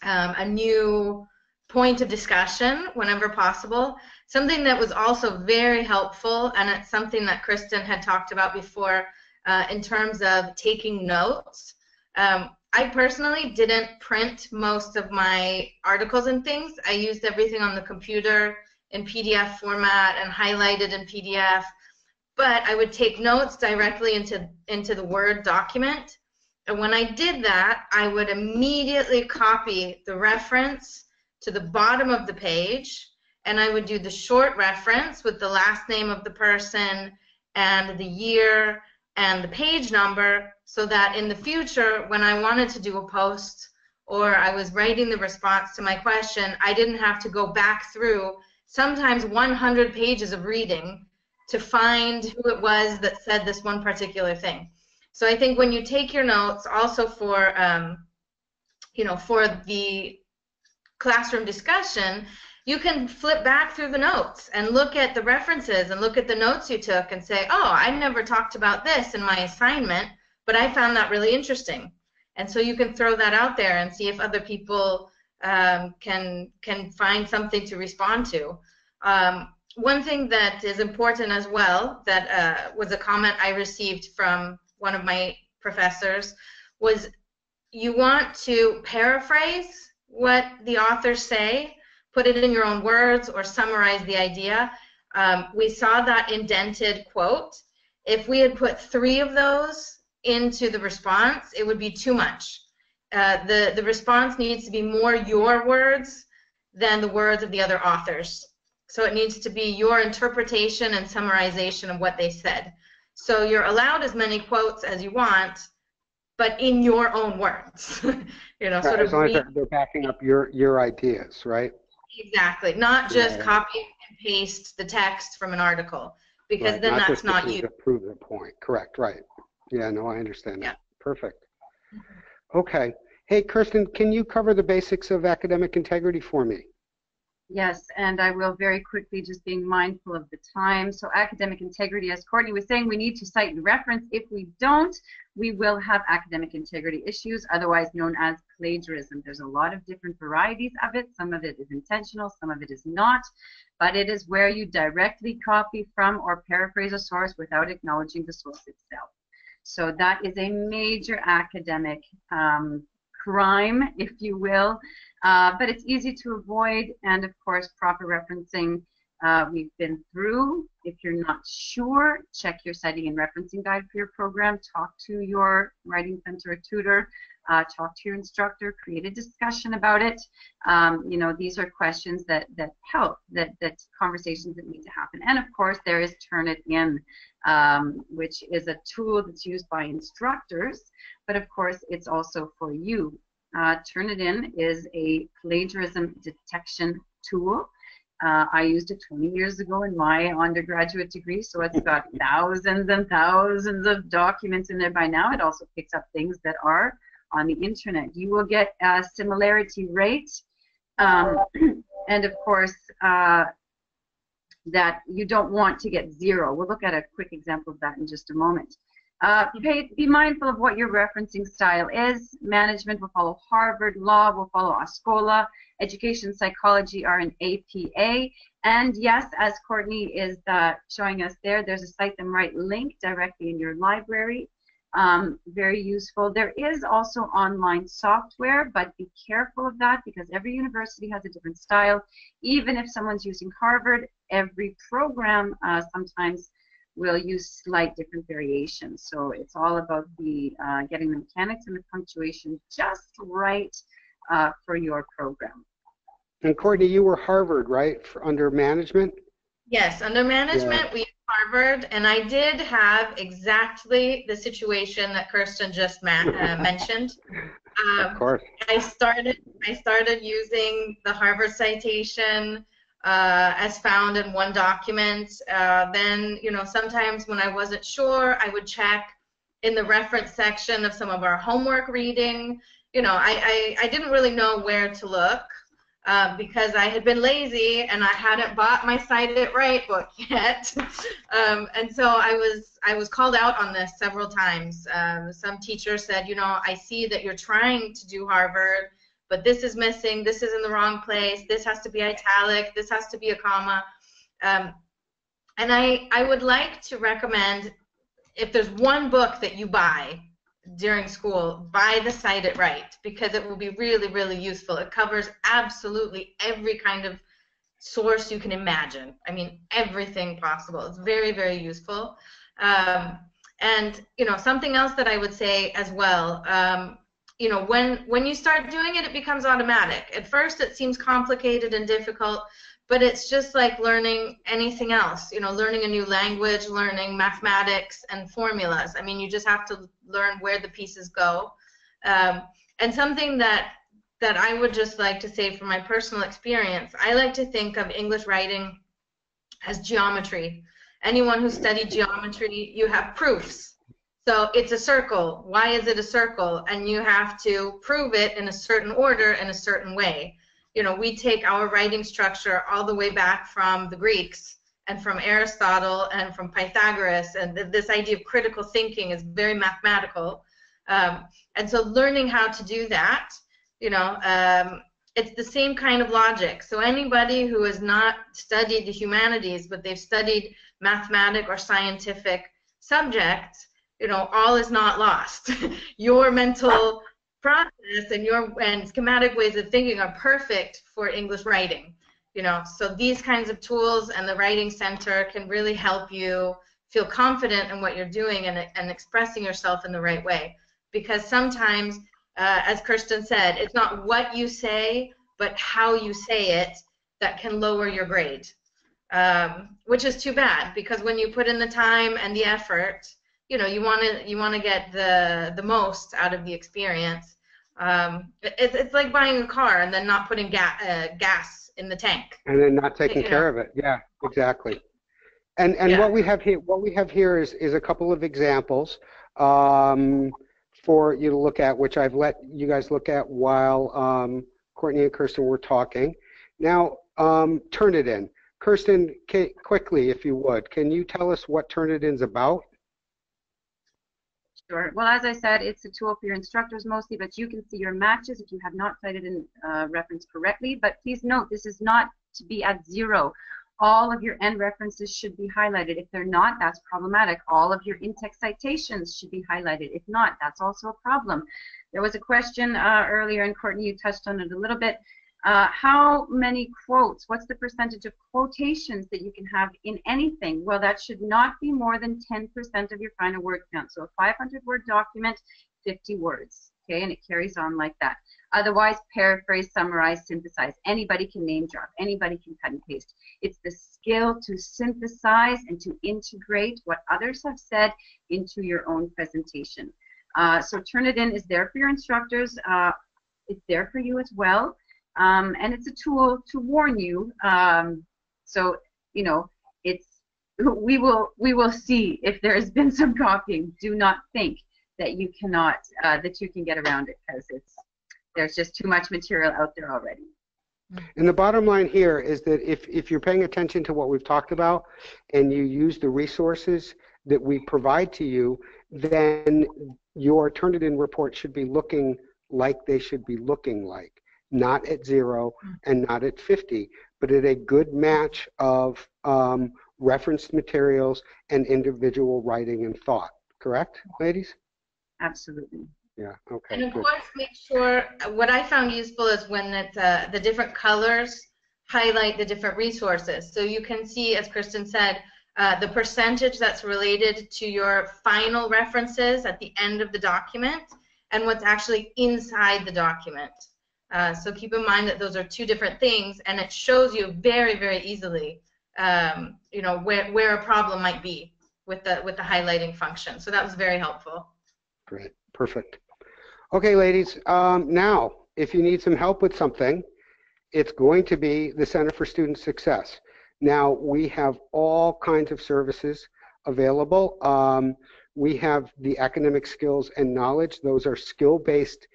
Speaker 3: a new point of discussion whenever possible. Something that was also very helpful, and it's something that Kristen had talked about before in terms of taking notes. I personally didn't print most of my articles and things. I used everything on the computer in PDF format and highlighted in PDF, but I would take notes directly into the Word document. And when I did that, I would immediately copy the reference to the bottom of the page, and I would do the short reference with the last name of the person and the year and the page number, so that in the future, when I wanted to do a post or I was writing the response to my question, I didn't have to go back through sometimes 100 pages of reading to find who it was that said this one particular thing. So I think when you take your notes, also for for the classroom discussion, you can flip back through the notes and look at the references and look at the notes you took and say, oh, I never talked about this in my assignment, but I found that really interesting. And so you can throw that out there and see if other people can find something to respond to. One thing that is important as well, that was a comment I received from one of my professors, was you want to paraphrase what the authors say, put it in your own words, or summarize the idea. We saw that indented quote. If we had put 3 of those into the response, it would be too much. The response needs to be more your words than the words of the other authors. So it needs to be your interpretation and summarization of what they said. So you're allowed as many quotes as you want, but in your own words. Sort of
Speaker 1: as long as they're backing up your ideas, right?
Speaker 3: Exactly. Not just copy and paste the text from an article, because then that's not you.
Speaker 1: To prove the point. Correct. Right. Yeah. No, I understand that. Perfect. Okay. Hey, Kirsten, can you cover the basics of academic integrity for me?
Speaker 2: Yes, and I will very quickly, just being mindful of the time. So academic integrity, as Courtney was saying, we need to cite and reference. If we don't, we will have academic integrity issues, otherwise known as plagiarism. There's a lot of different varieties of it. Some of it is intentional, some of it is not, but it is where you directly copy from or paraphrase a source without acknowledging the source itself. So that is a major academic crime, if you will, but it's easy to avoid, and of course proper referencing we've been through. If you're not sure, check your citing and referencing guide for your program, talk to your writing center or tutor, talk to your instructor, create a discussion about it. These are questions that help, that conversations that need to happen. And of course there is Turnitin, which is a tool that's used by instructors, but of course it's also for you. Turnitin is a plagiarism detection tool. I used it 20 years ago in my undergraduate degree, so it's got thousands and thousands of documents in there by now. It also picks up things that are on the internet. You will get a similarity rate, and of course that you don't want to get 0. We'll look at a quick example of that in just a moment. Be mindful of what your referencing style is. Management will follow Harvard, law will follow Ascola, education psychology are an APA, and yes, as Courtney is showing us there, there's a Cite Them Right link directly in your library. Very useful. There is also online software, but be careful of that because every university has a different style. Even if someone's using Harvard, every program sometimes will use slight different variations. So it's all about the getting the mechanics and the punctuation just right for your program.
Speaker 1: And Courtney, you were Harvard, right, under management?
Speaker 3: Yes, under management we used Harvard, and I did have exactly the situation that Kirsten just mentioned.
Speaker 1: Of course.
Speaker 3: I started using the Harvard citation as found in one document. Then, sometimes when I wasn't sure, I would check in the reference section of some of our homework reading. I didn't really know where to look because I had been lazy and I hadn't bought my Cite It Right book yet. And so I was called out on this several times. Some teacher said, I see that you're trying to do Harvard, but this is missing, this is in the wrong place, this has to be italic, this has to be a comma. And I would like to recommend, if there's one book that you buy during school, buy the Cite It Right, because it will be really, really useful. It covers absolutely every kind of source you can imagine. I mean, everything possible. It's very, very useful. And something else that I would say as well, when you start doing it, it becomes automatic. At first, it seems complicated and difficult, but it's just like learning anything else. Learning a new language, learning mathematics and formulas. I mean, you just have to learn where the pieces go. And something that I would just like to say from my personal experience, I like to think of English writing as geometry. Anyone who studied geometry, you have proofs. So it's a circle. Why is it a circle? And you have to prove it in a certain order in a certain way. We take our writing structure all the way back from the Greeks and from Aristotle and from Pythagoras, and this idea of critical thinking is very mathematical. And so learning how to do that, it's the same kind of logic. So anybody who has not studied the humanities, but they've studied mathematic or scientific subjects, all is not lost. Your mental process and schematic ways of thinking are perfect for English writing. So these kinds of tools and the Writing Center can really help you feel confident in what you're doing and expressing yourself in the right way. Because sometimes, as Kirsten said, it's not what you say, but how you say it that can lower your grade, which is too bad, because when you put in the time and the effort, you want to get the most out of the experience. It's like buying a car and then not putting gas in the tank.
Speaker 1: And then not taking care of it. Yeah, exactly. And yeah. What we have here is a couple of examples for you to look at, which I've let you guys look at while Courtney and Kirsten were talking. Now, Turnitin. Kirsten, quickly, if you would, can you tell us what Turnitin's about?
Speaker 2: Sure. Well, as I said, it's a tool for your instructors mostly, but you can see your matches if you have not cited in reference correctly. But please note, this is not to be at 0. All of your end references should be highlighted. If they're not, that's problematic. All of your in-text citations should be highlighted. If not, that's also a problem. There was a question earlier, and Courtney, you touched on it a little bit. How many quotes? What's the percentage of quotations that you can have in anything? Well, that should not be more than 10% of your final word count. So a 500-word document, 50 words, okay? And it carries on like that. Otherwise, paraphrase, summarize, synthesize. Anybody can name drop. Anybody can cut and paste. It's the skill to synthesize and to integrate what others have said into your own presentation. So Turnitin is there for your instructors. It's there for you as well. And it's a tool to warn you. So, we will see if there has been some copying. Do not think that you cannot, that you can get around it, because there's just too much material out there already.
Speaker 1: And the bottom line here is that if you're paying attention to what we've talked about and you use the resources that we provide to you, then your Turnitin report should be looking like they should be looking like. Not at 0 and not at 50, but at a good match of referenced materials and individual writing and thought. Correct, ladies?
Speaker 2: Absolutely.
Speaker 1: Yeah, okay.
Speaker 3: And of course, make sure, what I found useful is when the different colors highlight the different resources. So you can see, as Kristen said, the percentage that's related to your final references at the end of the document and what's actually inside the document. So keep in mind that those are two different things, and it shows you very, very easily, where a problem might be with the highlighting function. So that was very helpful.
Speaker 1: Great, perfect. Okay, ladies. Now, if you need some help with something, it's going to be the Center for Student Success. Now, we have all kinds of services available. We have the academic skills and knowledge. Those are skill-based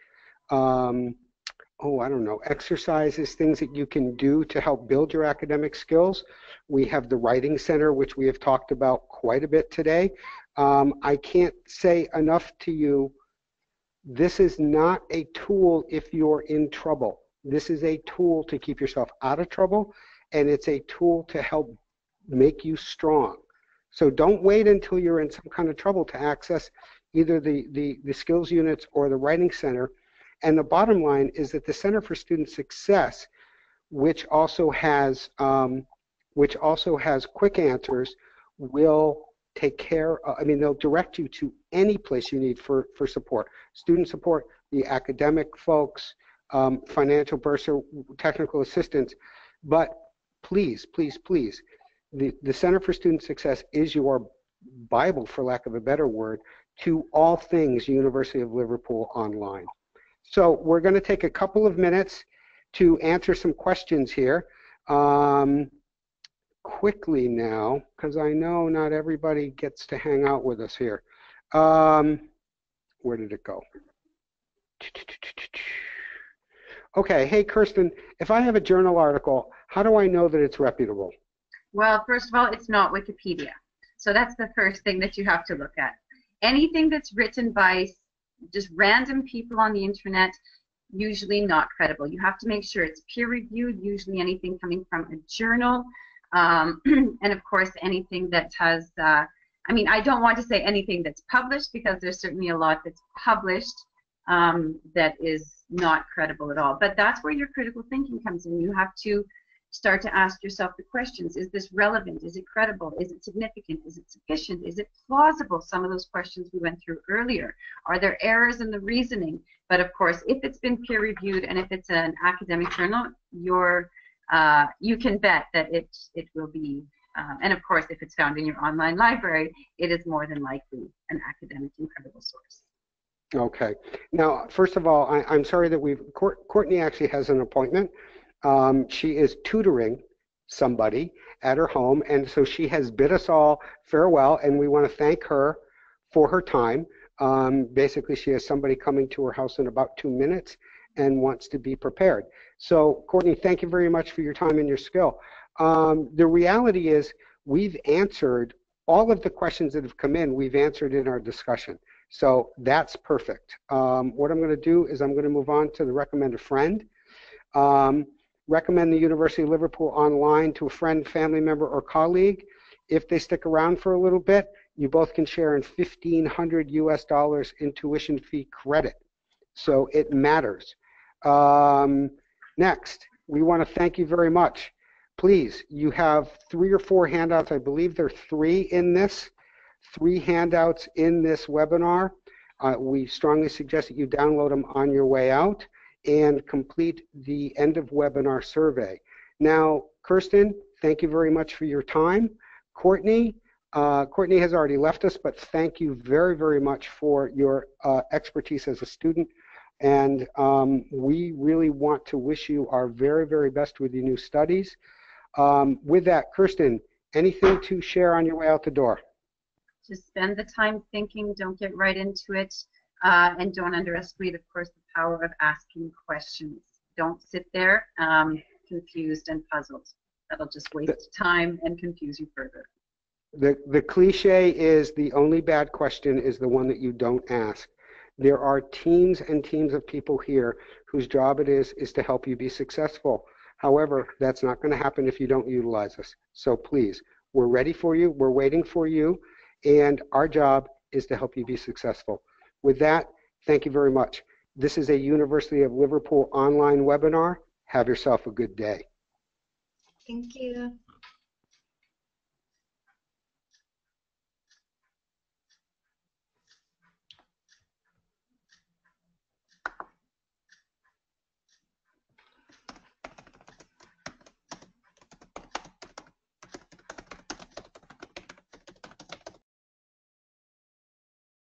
Speaker 1: exercises, things that you can do to help build your academic skills. We have the Writing Center, which we have talked about quite a bit today. I can't say enough to you, this is not a tool if you're in trouble. This is a tool to keep yourself out of trouble, and it's a tool to help make you strong. So don't wait until you're in some kind of trouble to access either the skills units or the Writing Center. And the bottom line is that the Center for Student Success which also has quick answers, will take care of, I mean, they'll direct you to any place you need for support. Student support, the academic folks, financial bursar, technical assistance. But please, please, please, the Center for Student Success is your Bible, for lack of a better word, to all things University of Liverpool online. So we're going to take a couple of minutes to answer some questions here quickly now, because I know not everybody gets to hang out with us here. Where did it go? Okay, hey Kirsten, if I have a journal article, how do I know that it's reputable?
Speaker 2: Well, first of all, it's not Wikipedia. So that's the first thing that you have to look at. Anything that's written by just random people on the internet, usually not credible. You have to make sure it's peer-reviewed, usually anything coming from a journal, and of course anything that has, I mean, I don't want to say anything that's published, because there's certainly a lot that's published that is not credible at all. But that's where your critical thinking comes in. You have to start to ask yourself the questions. Is this relevant? Is it credible? Is it significant? Is it sufficient? Is it plausible? Some of those questions we went through earlier. Are there errors in the reasoning? But of course, if it's been peer reviewed and if it's an academic journal, you can bet that it will be, and of course, if it's found in your online library, it is more than likely an academic and credible source.
Speaker 1: Okay. Now, first of all, I'm sorry that Courtney actually has an appointment. She is tutoring somebody at her home, and so she has bid us all farewell, and we want to thank her for her time. Basically, she has somebody coming to her house in about 2 minutes and wants to be prepared. So, Courtney, thank you very much for your time and your skill. The reality is we've answered all of the questions that have come in, we've answered in our discussion. So that's perfect. What I'm going to do is I'm going to move on to the recommend a friend. Recommend the University of Liverpool online to a friend, family member, or colleague. If they stick around for a little bit, you both can share in $1,500 US in tuition fee credit. So it matters. Next, we want to thank you very much. Please, you have 3 or 4 handouts. I believe there are 3 in this. 3 handouts in this webinar. We strongly suggest that you download them on your way out and complete the end of webinar survey. Now, Kirsten, thank you very much for your time. Courtney has already left us, but thank you very, very much for your expertise as a student. And we really want to wish you our very, very best with your new studies. With that, Kirsten, anything to share on your way out the door?
Speaker 2: Just spend the time thinking, don't get right into it, and don't underestimate, of course, the power of asking questions. Don't sit there confused and puzzled. That'll just waste time and confuse you further.
Speaker 1: The cliche is the only bad question is the one that you don't ask. There are teams and teams of people here whose job it is to help you be successful. However, that's not going to happen if you don't utilize us. So please, we're ready for you, we're waiting for you, and our job is to help you be successful. With that, thank you very much. This is a University of Liverpool online webinar. Have yourself a good day.
Speaker 3: Thank you.